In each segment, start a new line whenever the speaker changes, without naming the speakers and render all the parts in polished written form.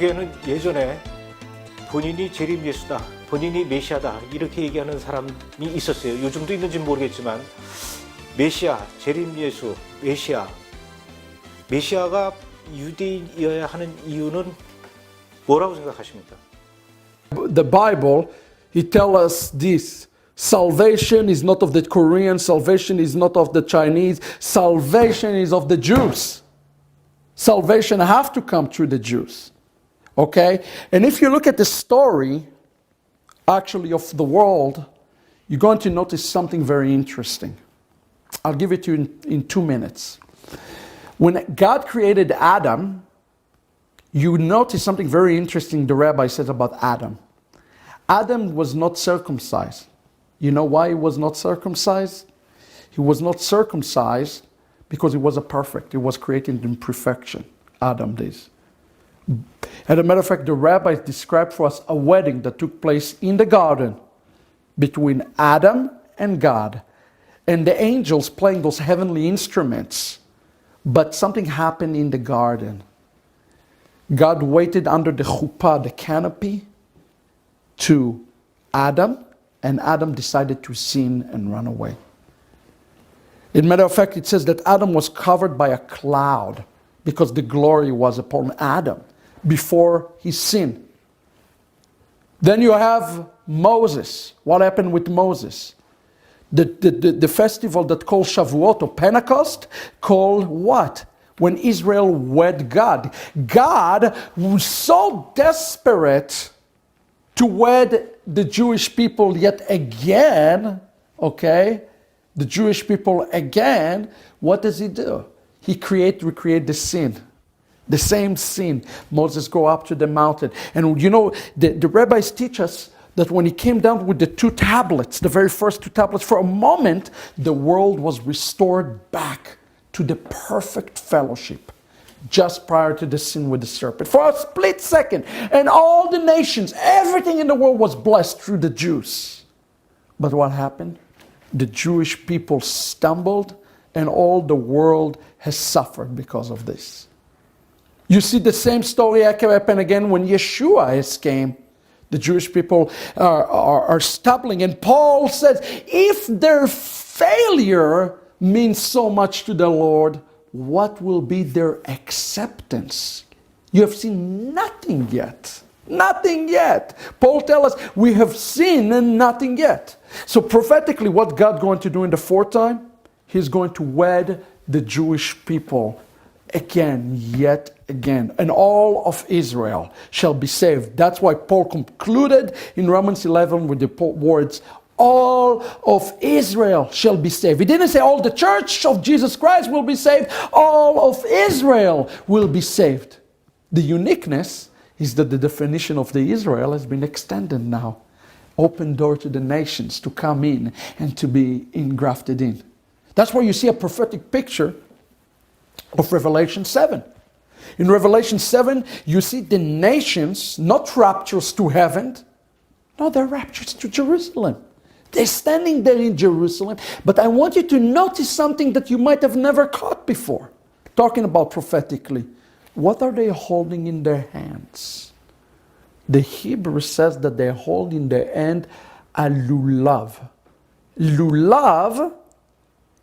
미국에는 예전에 본인이 재림 예수다, 본인이 메시아다 이렇게 얘기하는 사람이 있었어요. 요즘도 있는지 모르겠지만 메시아, 재림 예수, 메시아가 유대인이어야 하는 이유는 뭐라고 생각하십니까?
The Bible, he tells us this. Salvation is not of the Koreans, salvation is not of the Chinese, salvation is of the Jews. Salvation have to come through the Jews. Okay? And if you look at the story, actually, of the world, you're going to notice something very interesting. I'll give it to you in 2 minutes. When God created Adam, you notice something very interesting the Rabbi says about Adam. Adam was not circumcised. You know why he was not circumcised? He was not circumcised because he was a perfect. He was created in perfection. Adam is. As a matter of fact, the Rabbi described for us a wedding that took place in the garden between Adam and God, and the angels playing those heavenly instruments. But something happened in the garden. God waited under the chuppah, the canopy, to Adam, and Adam decided to sin and run away. As a matter of fact, it says that Adam was covered by a cloud because the glory was upon Adam before he sinned. Then you have Moses. What happened with Moses? The festival that called Shavuot or Pentecost called what? When Israel wed God. God was so desperate to wed the Jewish people yet again, okay? The Jewish people again, what does he do? He recreate the sin. The same sin. Moses go up to the mountain. And you know, the rabbis teach us that when he came down with the 2 tablets, the very first 2 tablets, for a moment, the world was restored back to the perfect fellowship just prior to the sin with the serpent. For a split second. And all the nations, everything in the world was blessed through the Jews. But what happened? The Jewish people stumbled and all the world has suffered because of this. You see the same story happen again when Yeshua has came. The Jewish people are stumbling. And Paul says, if their failure means so much to the Lord, what will be their acceptance? You have seen nothing yet. Nothing yet. Paul tells us we have seen and nothing yet. So prophetically, what God going to do in the 4th time? He's going to wed the Jewish people again, yet again. And all of Israel shall be saved. That's why Paul concluded in Romans 11 with the words, all of Israel shall be saved. He didn't say all the church of Jesus Christ will be saved. All of Israel will be saved. The uniqueness is that the definition of the Israel has been extended now. Open door to the nations to come in and to be engrafted in. That's why you see a prophetic picture of Revelation 7. In Revelation 7, you see the nations not raptures to heaven. No, they're raptures to Jerusalem. They're standing there in Jerusalem. But I want you to notice something that you might have never caught before. Talking about prophetically. What are they holding in their hands? The Hebrew says that they hold in their hand a lulav. Lulav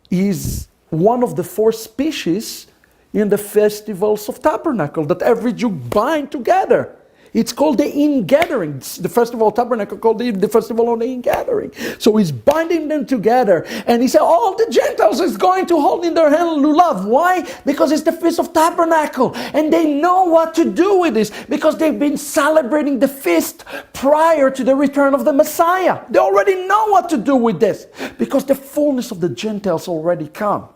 is one of the 4 species in the festivals of tabernacle that every Jew bind together. It's called the ingathering. The festival of tabernacle called the festival of the ingathering. So he's binding them together. And he said, all the Gentiles is going to hold in their hand lulav. Why? Because it's the feast of tabernacle. And they know what to do with this. Because they've been celebrating the feast prior to the return of the Messiah. They already know what to do with this. Because the fullness of the Gentiles already come.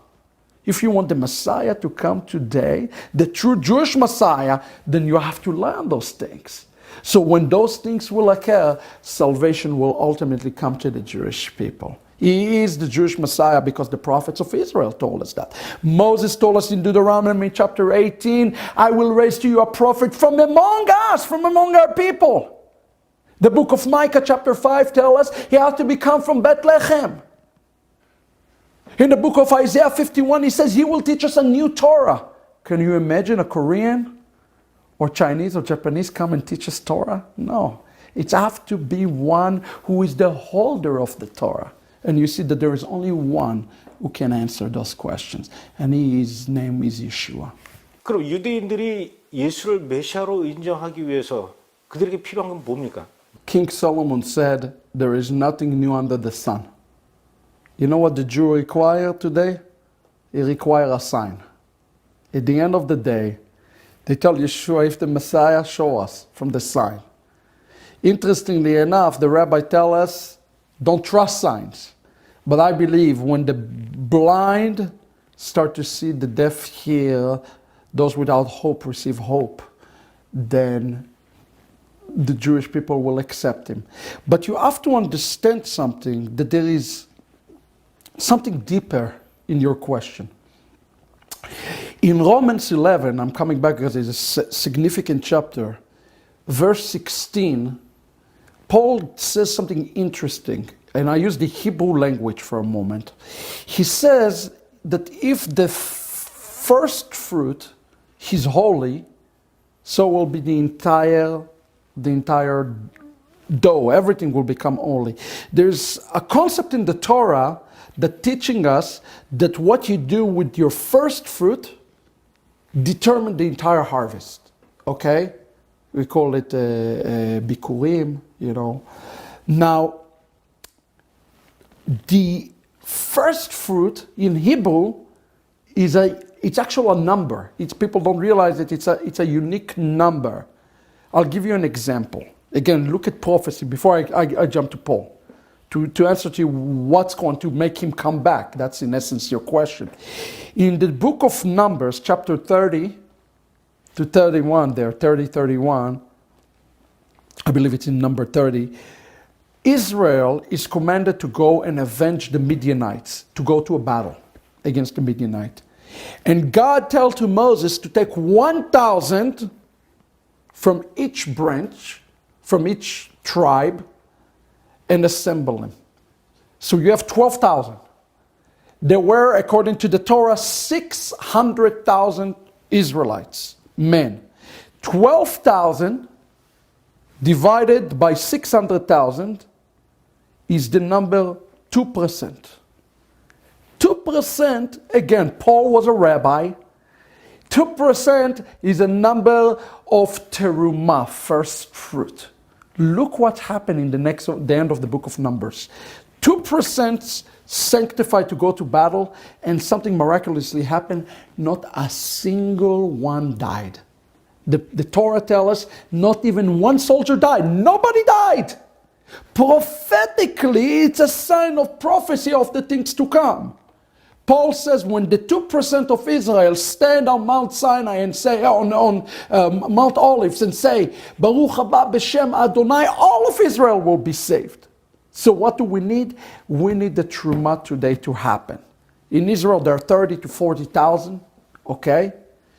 If you want the Messiah to come today, the true Jewish Messiah, then you have to learn those things. So when those things will occur, salvation will ultimately come to the Jewish people. He is the Jewish Messiah because the prophets of Israel told us that. Moses told us in Deuteronomy chapter 18, I will raise to you a prophet from among us, from among our people. The book of Micah chapter 5 tells us he has to become from Bethlehem. In the book of Isaiah 51, he says he will teach us a new Torah. Can you imagine a Korean or Chinese or Japanese come and teach us Torah? No. It has to be one who is the holder of the Torah. And you see that there is only one who can answer those questions. And his name is Yeshua.
그럼 유대인들이 예수를 메시아로 인정하기 위해서 그들에게 필요한 건 뭡니까?
King Solomon said, there is nothing new under the sun. You know what the Jew require today? He require a sign. At the end of the day, they tell Yeshua, if the Messiah show us from the sign. Interestingly enough, the rabbi tell us, don't trust signs. But I believe when the blind start to see, the deaf hear, those without hope receive hope, then the Jewish people will accept him. But you have to understand something, that there is something deeper in your question. In Romans 11, I'm coming back because it's a significant chapter, verse 16, Paul says something interesting, and I use the Hebrew language for a moment. He says that if the first fruit is holy, so will be the entire dough. Everything will become holy. There's a concept in the Torah that teaching us that what you do with your first fruit determine the entire harvest. Okay? We call it bikurim, you know. Now, the first fruit in Hebrew it's actually a number. People don't realize that it's a unique number. I'll give you an example. Again, look at prophecy before I jump to Paul. To answer to you what's going to make him come back. That's in essence your question. In the book of Numbers, chapter 30 to 31 there, 30, 31, I believe it's in number 30, Israel is commanded to go and avenge the Midianites, to go to a battle against the Midianites. And God tells to Moses to take 1,000 from each branch, from each tribe, and assemble them. So you have 12,000. There were, according to the Torah, 600,000 Israelites, men. 12,000 divided by 600,000 is the number 2%. 2%, again, Paul was a rabbi. 2% is a number of terumah, first fruit. Look what happened in the end of the book of Numbers. 2% sanctified to go to battle, and something miraculously happened. Not a single one died. The Torah tells us not even one soldier died. Nobody died. Prophetically, it's a sign of prophecy of the things to come. Paul says when the 2% of Israel stand on Mount Sinai and say, on Mount Olives and say, Baruch haba b'shem Adonai, all of Israel will be saved. So what do we need? We need the Trumah today to happen. In Israel, there are 30 to 40,000, okay?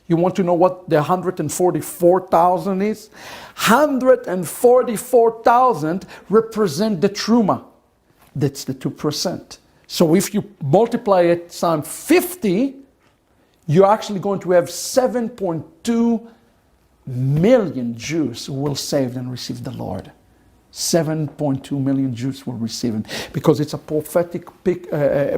You want to know what the 144,000 is? 144,000 represent the Trumah. That's the 2%. So if you multiply it times 50, you're actually going to have 7.2 million Jews who will save and receive the Lord. 7.2 million Jews will receive him because it's a prophetic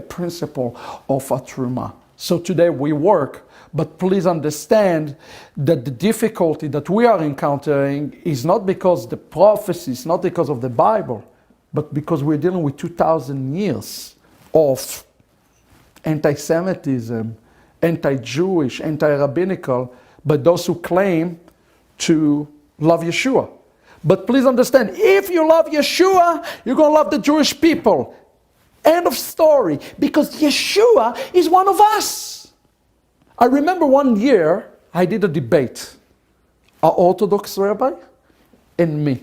principle of a Trumah. So today we work, but please understand that the difficulty that we are encountering is not because the prophecy, it's not because of the Bible, but because we're dealing with 2,000 years of anti-Semitism, anti-Jewish, anti-rabbinical, but those who claim to love Yeshua. But please understand, if you love Yeshua, you're going to love the Jewish people. End of story. Because Yeshua is one of us. I remember one year, I did a debate. An Orthodox rabbi and me.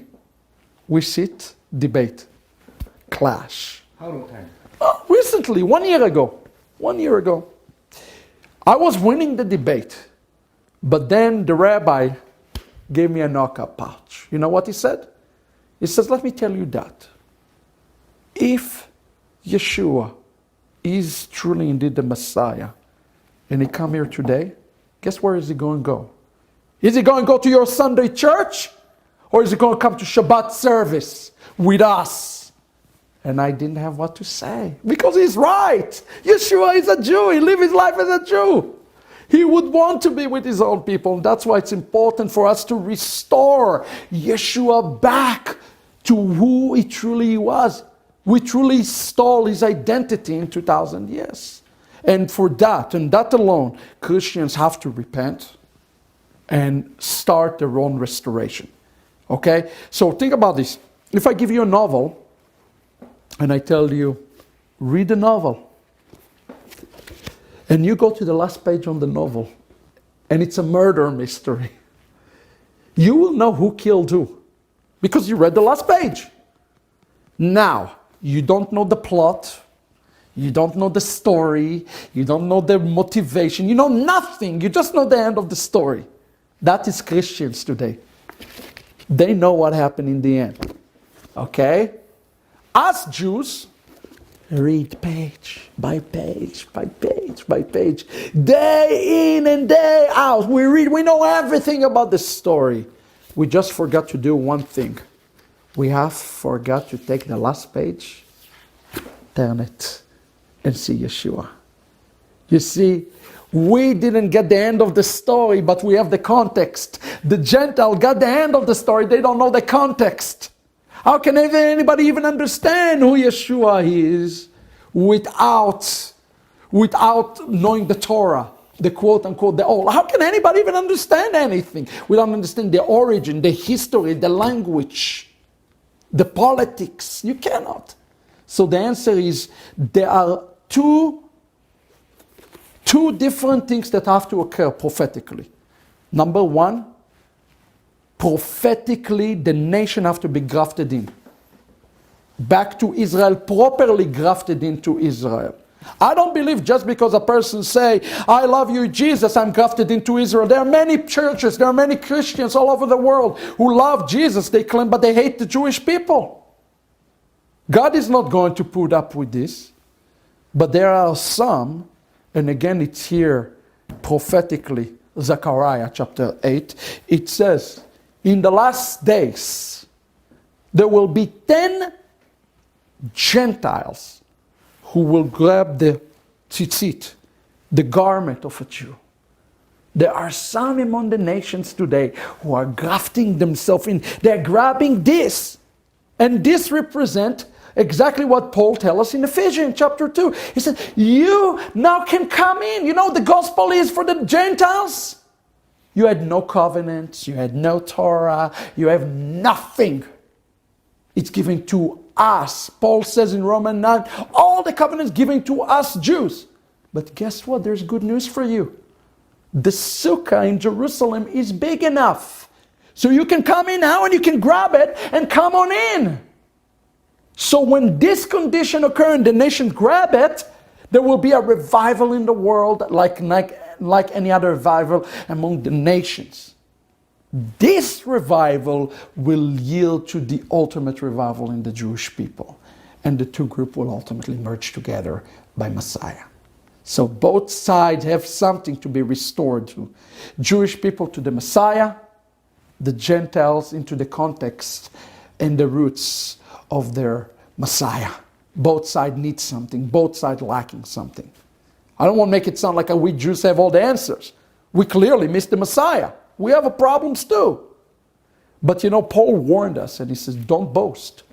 We sit, debate, clash.
How long time?
Recently, 1 year ago. 1 year ago. I was winning the debate. But then the rabbi gave me a knockout pouch. You know what he said? He says, let me tell you that. If Yeshua is truly indeed the Messiah, and he come here today, guess where is he going to go? Is he going to go to your Sunday church? Or is he going to come to Shabbat service with us? And I didn't have what to say. Because he's right. Yeshua is a Jew. He lived his life as a Jew. He would want to be with his own people. And that's why it's important for us to restore Yeshua back to who he truly was. We truly stole his identity in 2,000 years. And for that, and that alone, Christians have to repent and start their own restoration. Okay? So think about this. If I give you a novel, and I tell you, read the novel, and you go to the last page on the novel, and it's a murder mystery, you will know who killed who, because you read the last page. Now, you don't know the plot, you don't know the story, you don't know the motivation, you know nothing, you just know the end of the story. That is Christians today. They know what happened in the end. Okay? Us Jews, read page by page by page by page, day in and day out. We read, we know everything about the story. We just forgot to do one thing. We have forgot to take the last page, turn it, and see Yeshua. You see, we didn't get the end of the story, but we have the context. The Gentile got the end of the story. They don't know the context. How can anybody even understand who Yeshua is without knowing the Torah, the quote-unquote, the old? How can anybody even understand anything without understanding the origin, the history, the language, the politics? You cannot. So the answer is there are two different things that have to occur prophetically. Number one, prophetically the nation have to be grafted in. Back to Israel, properly grafted into Israel. I don't believe just because a person say, I love you Jesus, I'm grafted into Israel. There are many churches, there are many Christians all over the world who love Jesus, they claim, but they hate the Jewish people. God is not going to put up with this. But there are some, and again it's here prophetically, Zechariah chapter 8, it says, in the last days, there will be 10 Gentiles who will grab the tzitzit, the garment of a Jew. There are some among the nations today who are grafting themselves in. They're grabbing this. And this represents exactly what Paul tells us in Ephesians chapter 2. He said, you now can come in. You know, the gospel is for the Gentiles. You had no covenants, you had no Torah, you have nothing. It's given to us. Paul says in Romans 9, all the covenants given to us Jews. But guess what? There's good news for you. The sukkah in Jerusalem is big enough. So you can come in now and you can grab it and come on in. So when this condition occurs and the nation grab it, there will be a revival in the world like any other revival among the nations. This revival will yield to the ultimate revival in the Jewish people. And the two groups will ultimately merge together by Messiah. So both sides have something to be restored to. Jewish people to the Messiah, the Gentiles into the context and the roots of their Messiah. Both sides need something. Both sides lacking something. I don't want to make it sound like we Jews have all the answers. We clearly missed the Messiah. We have problems too. But you know, Paul warned us and he says, don't boast.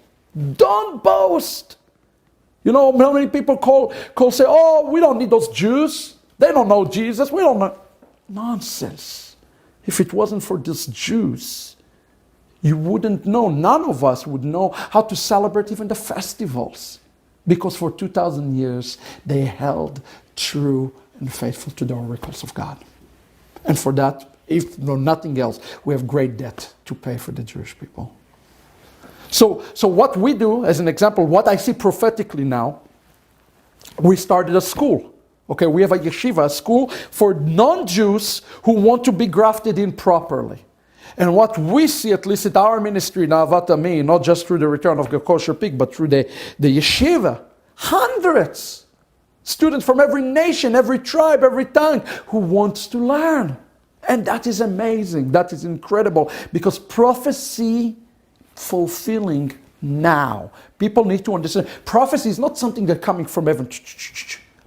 Don't boast. You know, how many people say, oh, we don't need those Jews. They don't know Jesus. We don't know. Nonsense. If it wasn't for these Jews, you wouldn't know. None of us would know how to celebrate even the festivals. Because for 2,000 years, they held true and faithful to the oracles of God. And for that, if no nothing else, we have great debt to pay for the Jewish people. So what we do, as an example, what I see prophetically now, we started a school. Okay, we have a yeshiva, a school for non-Jews who want to be grafted in properly. And what we see, at least at our ministry in Ahavat Ammi, not just through the return of the kosher pig, but through the yeshiva, hundreds, students from every nation, every tribe, every tongue, who wants to learn. And that is amazing. That is incredible. Because prophecy fulfilling now. People need to understand. Prophecy is not something that's coming from heaven.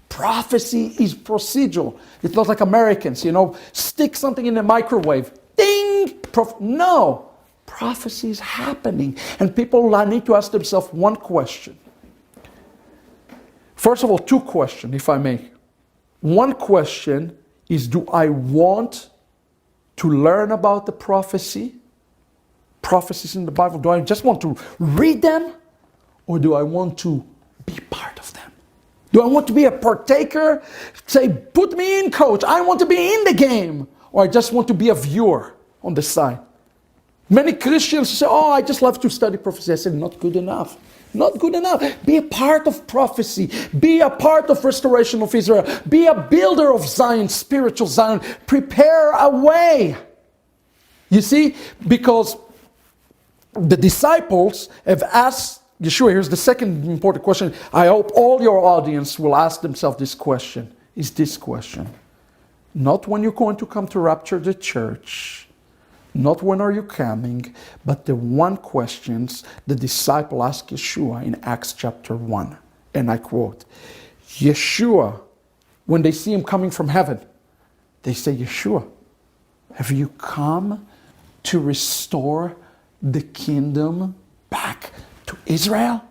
Prophecy is procedural. It's not like Americans, stick something in the microwave. Ding! No. Prophecy is happening. And people need to ask themselves one question. First of all, two questions, if I may. One question is, do I want to learn about the prophecies in the Bible? Do I just want to read them? Or do I want to be part of them? Do I want to be a partaker? Say, put me in, coach. I want to be in the game. Or I just want to be a viewer on the side. Many Christians say, I just love to study prophecy. I said, not good enough. Not good enough. Be a part of prophecy. Be a part of restoration of Israel. Be a builder of Zion, spiritual Zion. Prepare a way. You see, because the disciples have asked Yeshua, here's the second important question. I hope all your audience will ask themselves this question. Is this question. Not when you're going to come to rapture the church. Not when are you coming, but the one questions the disciple asked Yeshua in Acts chapter 1. And I quote, Yeshua, when they see him coming from heaven, they say, Yeshua, have you come to restore the kingdom back to Israel?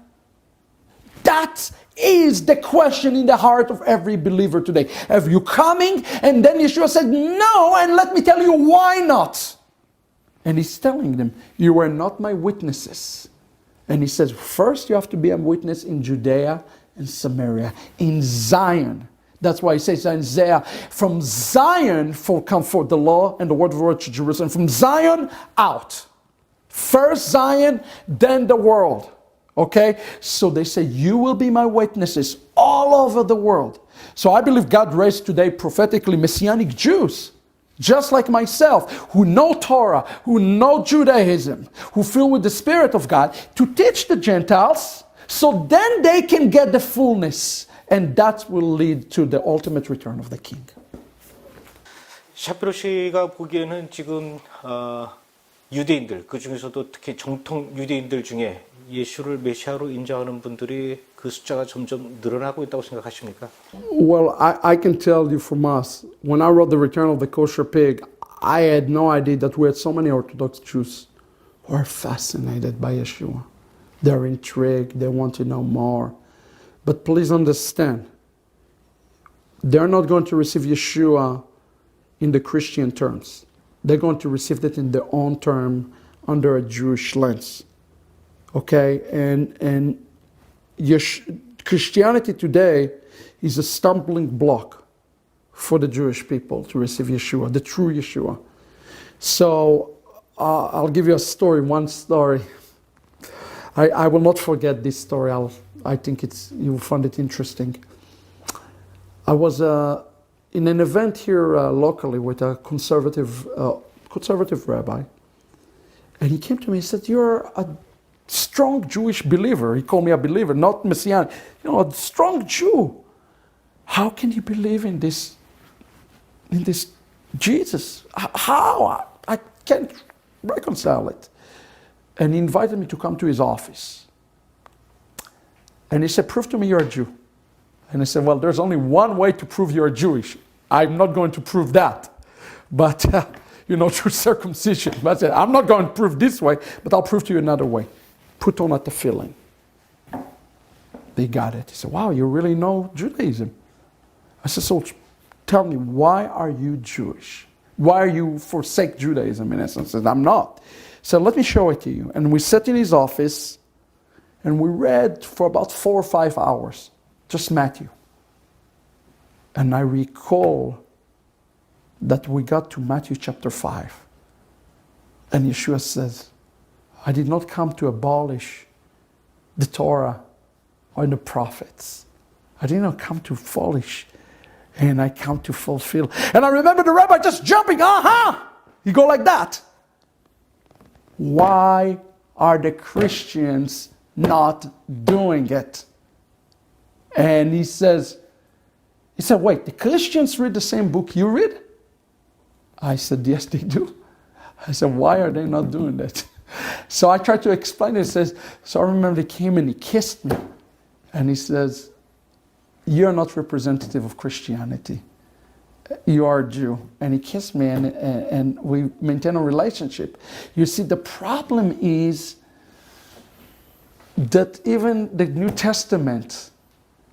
That is the question in the heart of every believer today. Have you coming? And then Yeshua said, no, and let me tell you why not. And he's telling them, you are not my witnesses. And he says, first you have to be a witness in Judea and Samaria, in Zion. That's why he says in Isaiah, from Zion come forth the law and the word of the Lord to Jerusalem. From Zion out. First Zion, then the world. Okay? So they say, you will be my witnesses all over the world. So I believe God raised today prophetically Messianic Jews, just like myself, who know Torah, who know Judaism, who filled with the Spirit of God, to teach the Gentiles, so then they can get the fullness. And that will lead to the ultimate return of the King.
샤피로 씨가 보기에는 지금 유대인들, 그 중에서도 특히 정통 유대인들 중에 예수를 메시아로 인정하는 분들이 그 숫자가 점점 늘어나고 있다고 생각하십니까?
Well, I can tell you from us, when I wrote The Return of the Kosher Pig, I had no idea that we had so many Orthodox Jews who are fascinated by Yeshua. They're intrigued, they want to know more. But please understand, they're not going to receive Yeshua in the Christian terms. They're going to receive that in their own term under a Jewish lens. Okay? And Christianity today is a stumbling block for the Jewish people to receive Yeshua, the true Yeshua. So I'll give you a story, one story. I will not forget this story. I think you'll find it interesting. I was in an event here locally with a conservative rabbi, and he came to me and said, "You're a strong Jewish believer." He called me a believer, not Messianic. A strong Jew. How can you believe in this Jesus? How? I can't reconcile it. And he invited me to come to his office. And he said, "Prove to me you're a Jew." And I said, "Well, there's only one way to prove you're Jewish. I'm not going to prove that. But, through circumcision." But I said, "I'm not going to prove this way, but I'll prove to you another way. Put on a tefillin." They got it. He said, "Wow, you really know Judaism." I said, "So tell me, why are you Jewish? Why are you forsake Judaism?" In essence, I said, "I'm not." So let me show it to you. And we sat in his office and we read for about 4 or 5 hours, just Matthew. And I recall that we got to Matthew chapter 5. And Yeshua says, "I did not come to abolish the Torah or the prophets. I did not come to abolish, and I come to fulfill." And I remember the rabbi just jumping, "Aha!" You go like that. Why are the Christians not doing it? And he said, "Wait, the Christians read the same book you read?" I said, yes, they do. I said, why are they not doing that? So I tried to explain it. He says, so I remember he came and he kissed me. And he says, you're not representative of Christianity. You are a Jew. And he kissed me, and we maintain a relationship. You see, the problem is that even the New Testament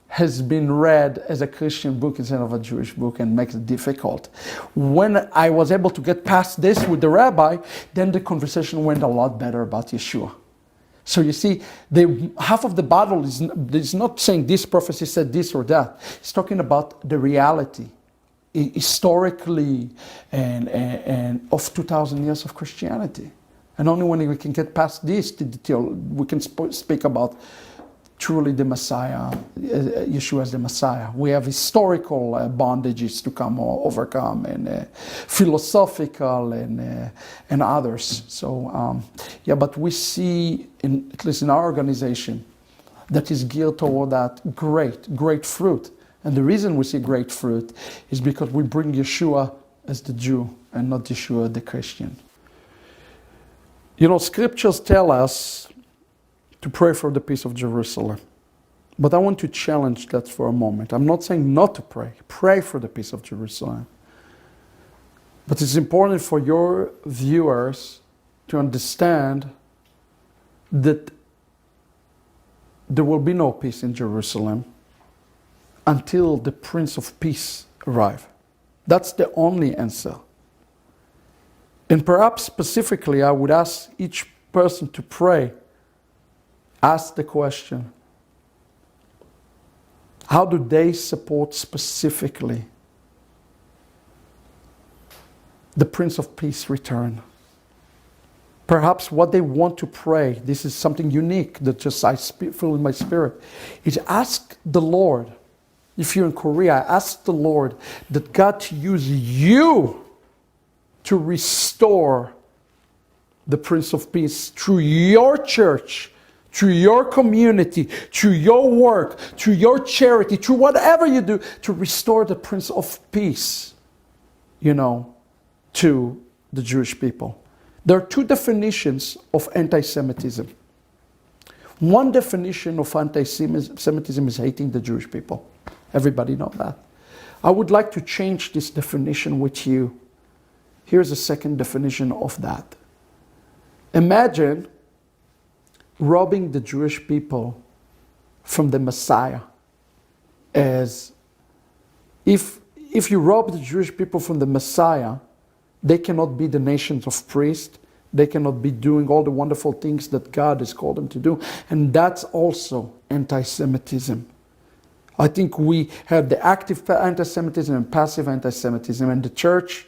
has been read as a Christian book instead of a Jewish book, and makes it difficult. When I was able to get past this with the rabbi, then the conversation went a lot better about Yeshua. So you see, half of the battle is not saying this prophecy said this or that. It's talking about the reality, historically, and of 2,000 years of Christianity. And only when we can get past this, we can speak about truly the Messiah, Yeshua as the Messiah. We have historical bondages to overcome, and philosophical, and others. So, but we see, at least in our organization, that is geared toward that great fruit. And the reason we see great fruit is because we bring Yeshua as the Jew and not Yeshua the Christian. You know, scriptures tell us to pray for the peace of Jerusalem. But I want to challenge that for a moment. I'm not saying not to pray. Pray for the peace of Jerusalem. But it's important for your viewers to understand that there will be no peace in Jerusalem until the Prince of Peace arrives. That's the only answer. And perhaps specifically, I would ask each person to pray. Ask the question, how do they support specifically the Prince of Peace return? Perhaps what they want to pray, this is something unique that just I feel in my spirit, is ask the Lord. If you're in Korea, ask the Lord that God to use you to restore the Prince of Peace through your church, through your community, through your work, through your charity, through whatever you do, to restore the Prince of Peace, to the Jewish people. There are two definitions of anti-Semitism. One definition of anti-Semitism is hating the Jewish people. Everybody knows that. I would like to change this definition with you. Here's a second definition of that. Imagine robbing the Jewish people from the Messiah. As if you rob the Jewish people from the Messiah, they cannot be the nations of priests. They cannot be doing all the wonderful things that God has called them to do. And that's also anti-Semitism. I think we have the active anti-Semitism and passive anti-Semitism. And the church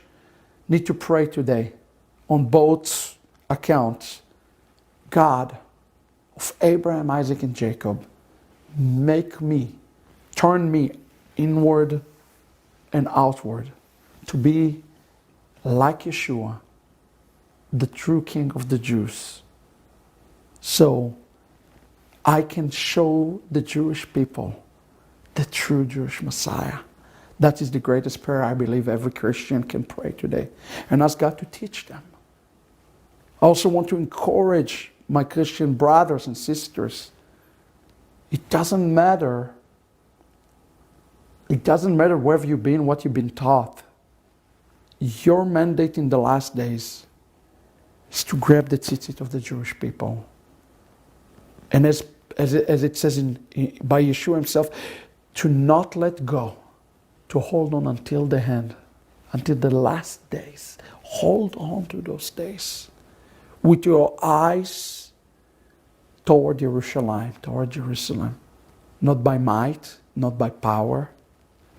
need to pray today on both accounts. God of Abraham, Isaac, and Jacob, turn me inward and outward to be like Yeshua, the true King of the Jews. So I can show the Jewish people the true Jewish Messiah. That is the greatest prayer I believe every Christian can pray today, and ask God to teach them. I also want to encourage my Christian brothers and sisters. It doesn't matter where you've been, what you've been taught. Your mandate in the last days is to grab the tzitzit of the Jewish people. And as it says by Yeshua himself, to not let go, to hold on until the end, until the last days. Hold on to those days with your eyes toward Jerusalem, not by might, not by power,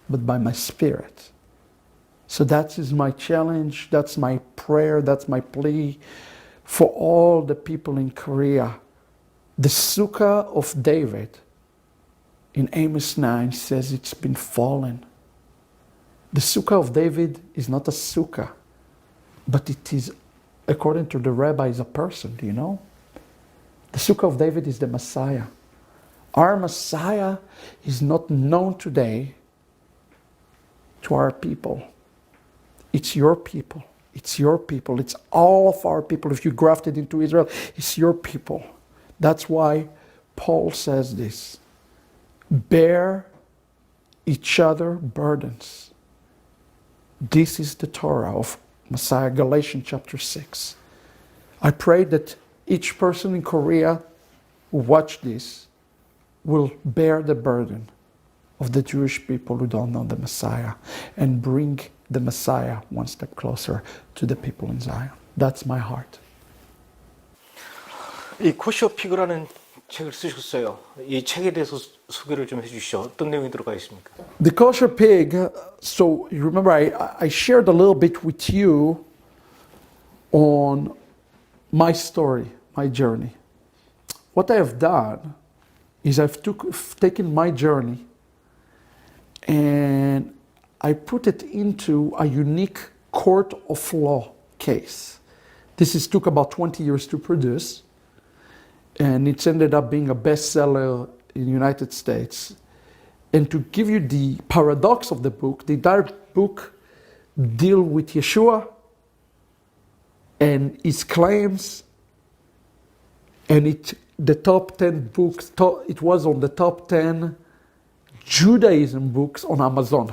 but by my spirit. So that is my challenge, that's my prayer, that's my plea for all the people in Korea. The Sukkah of David in Amos 9 says it's been fallen. The Sukkah of David is not a sukkah, but it is, according to the Rabbi, is a person, do you know? The Sukkah of David is the Messiah. Our Messiah is not known today to our people. It's your people. It's your people. It's all of our people. If you grafted into Israel, it's your people. That's why Paul says this. Bear each other burdens. This is the Torah of Messiah, Galatians chapter 6. I pray that each person in Korea who watch this will bear the burden of the Jewish people who don't know the Messiah and bring the Messiah one step closer to the people in Zion. That's my heart.
이 코셔 피그라는 책을 쓰셨어요. 이 책에 대해서 소개를 좀 해주시죠. 어떤 내용이 들어가 있습니까?
The kosher pig, so you remember I shared a little bit with you on my story, my journey. What I have done is I've taken my journey and I put it into a unique court of law case. This took about 20 years to produce, and it's ended up being a bestseller in the United States. And to give you the paradox of the book, the entire book deals with Yeshua and his claims, and the top 10 books, it was on the top 10 Judaism books on Amazon.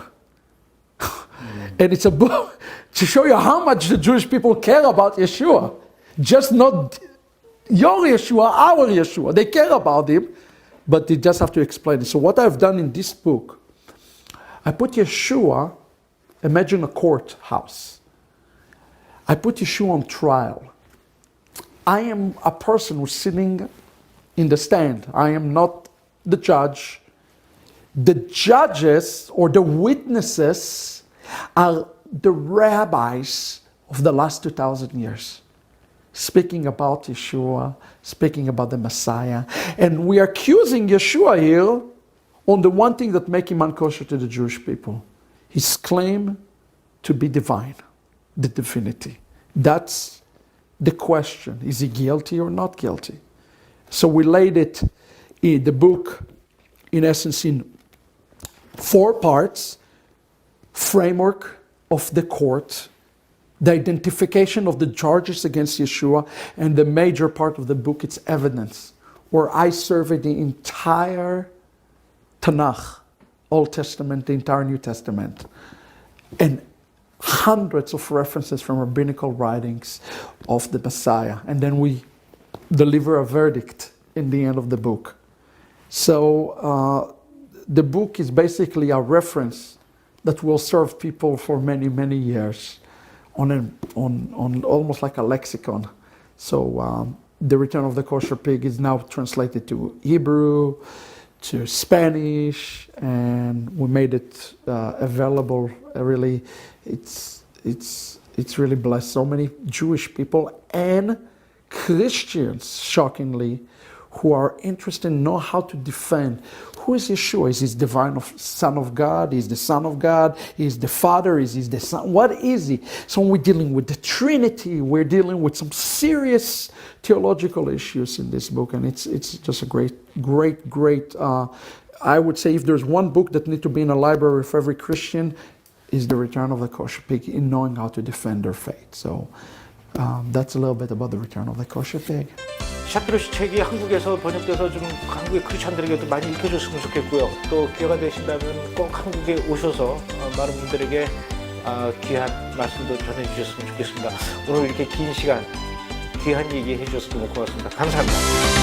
And it's a book to show you how much the Jewish people care about Yeshua. Just not your Yeshua, our Yeshua. They care about him, but they just have to explain it. So what I've done in this book, I put Yeshua, imagine a courthouse. I put Yeshua on trial. I am a person who's sitting in the stand. I am not the judge. The judges or the witnesses are the rabbis of the last 2,000 years, speaking about Yeshua, speaking about the Messiah. And we are accusing Yeshua here on the one thing that makes him unkosher to the Jewish people. His claim to be divine, the divinity. That's the question. Is he guilty or not guilty? So we laid it in the book, in essence, in 4 parts: framework of the court, the identification of the charges against Yeshua, and the major part of the book, it's evidence, where I survey the entire Tanakh, Old Testament, the entire New Testament, and hundreds of references from rabbinical writings of the Messiah. And then we deliver a verdict in the end of the book. So the book is basically a reference that will serve people for many, many years on almost like a lexicon. So The Return of the Kosher Pig is now translated to Hebrew, to Spanish, and we made it available. Really, it's really blessed so many Jewish people and Christians, shockingly, who are interested in know how to defend. Who is Yeshua? Is he the divine Son of God? Is the Son of God? Is the Father? Is he the Son? What is he? So when we're dealing with the Trinity, we're dealing with some serious theological issues in this book, and it's just a great. I would say if there's one book that needs to be in a library for every Christian, is The Return of the Kosher Pig, in knowing how to defend their faith. So that's a little bit about The Return of the Kosher Pig.
샤피로 씨 책이 한국에서 번역돼서 좀 한국의 크리스천들에게도 많이 읽혀줬으면 좋겠고요. 또 기회가 되신다면 꼭 한국에 오셔서 많은 분들에게 귀한 말씀도 전해주셨으면 좋겠습니다. 오늘 이렇게 긴 시간 귀한 얘기 해주셔서 너무 고맙습니다. 감사합니다.